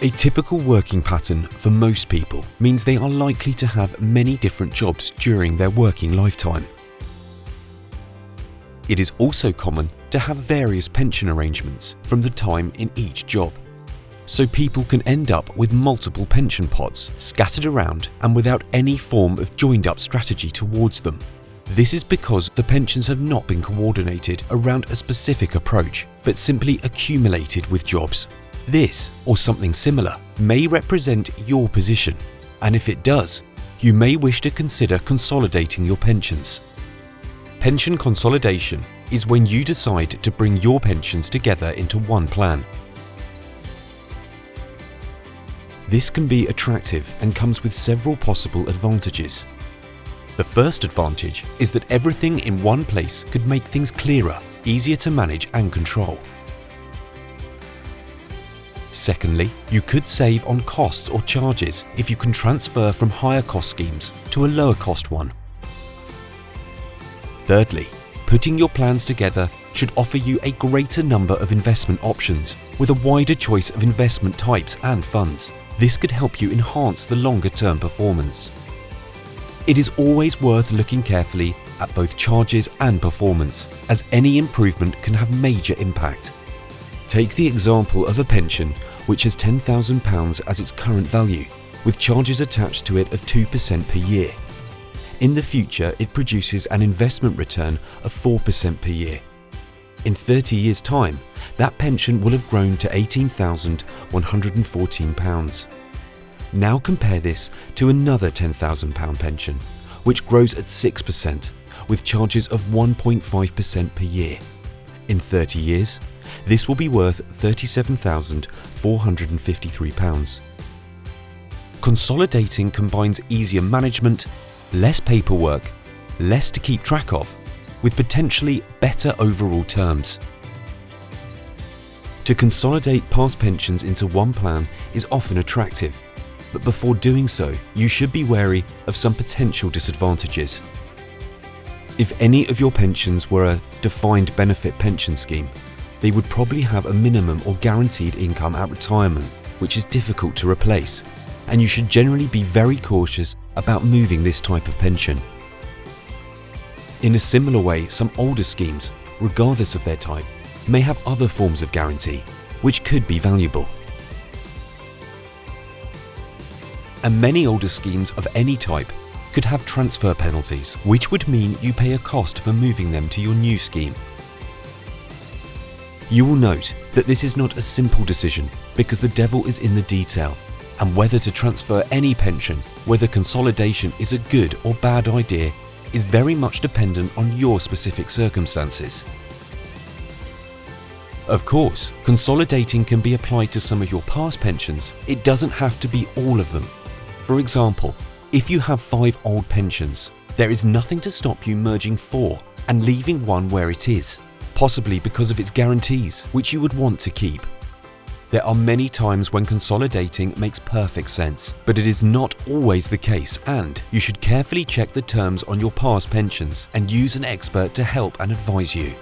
A typical working pattern for most people means they are likely to have many different jobs during their working lifetime. It is also common to have various pension arrangements from the time in each job. So people can end up with multiple pension pots scattered around and without any form of joined-up strategy towards them. This is because the pensions have not been coordinated around a specific approach, but simply accumulated with jobs. This, or something similar, may represent your position, and if it does, you may wish to consider consolidating your pensions. Pension consolidation is when you decide to bring your pensions together into one plan. This can be attractive and comes with several possible advantages. The first advantage is that everything in one place could make things clearer, easier to manage and control. Secondly, you could save on costs or charges if you can transfer from higher cost schemes to a lower cost one. Thirdly, putting your plans together should offer you a greater number of investment options with a wider choice of investment types and funds. This could help you enhance the longer-term performance. It is always worth looking carefully at both charges and performance, as any improvement can have major impact. Take the example of a pension which has £10,000 as its current value, with charges attached to it of 2% per year. In the future, it produces an investment return of 4% per year. In 30 years' time, that pension will have grown to £18,114. Now compare this to another £10,000 pension, which grows at 6%, with charges of 1.5% per year. In 30 years, this will be worth £37,453. Consolidating combines easier management, less paperwork, less to keep track of, with potentially better overall terms. To consolidate past pensions into one plan is often attractive, but before doing so, you should be wary of some potential disadvantages. If any of your pensions were a defined benefit pension scheme, they would probably have a minimum or guaranteed income at retirement, which is difficult to replace, and you should generally be very cautious about moving this type of pension. In a similar way, some older schemes, regardless of their type, may have other forms of guarantee, which could be valuable. And many older schemes of any type could have transfer penalties, which would mean you pay a cost for moving them to your new scheme. You will note that this is not a simple decision because the devil is in the detail, and whether to transfer any pension, whether consolidation is a good or bad idea, is very much dependent on your specific circumstances. Of course, consolidating can be applied to some of your past pensions. It doesn't have to be all of them. For example, if you have 5 old pensions, there is nothing to stop you merging 4 and leaving one where it is, possibly because of its guarantees, which you would want to keep. There are many times when consolidating makes perfect sense, but it is not always the case, and you should carefully check the terms on your past pensions and use an expert to help and advise you.